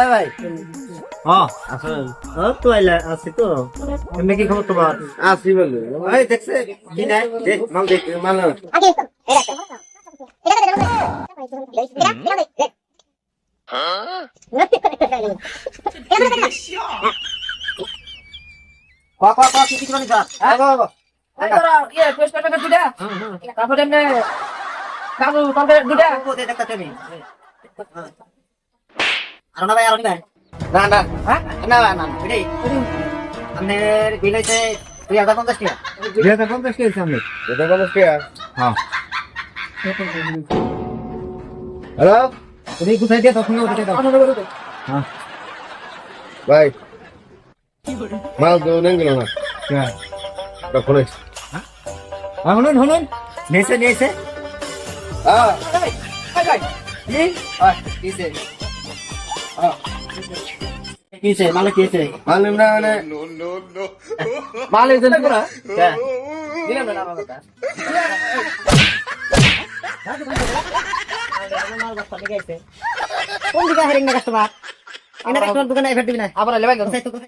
ভাই আসলে তো আছি তো এমনি কি খবর তোমার? আসি বলে ভাই দেখছে কি নাই দেখ মাল দেখ মাল কি কিছু মানে যা তারপরে কাবু তরকারি দুটা আর না ভাই আর না না না না না না এটাই আমাদের বিল হইছে 2050 টাকা 2050 টাকা সামনে 2050 টাকা হ্যাঁ হ্যালো তুমি কোথায় দিয়ে তখন ওটা দাও হ্যাঁ ভাই মাল তো নেন গেল না হ্যাঁ তখন শুনুন শুনুন নিয়েছে নিয়েছে কিছে মালে কিছে মাল না মানে মাল এই জন্য করা দিলাম না আমার কথা কোন দিকে হেরিং না কাস্টমার এনা কাস্টমার দোকানে এফেক্ট দিবি না আবার লেবাই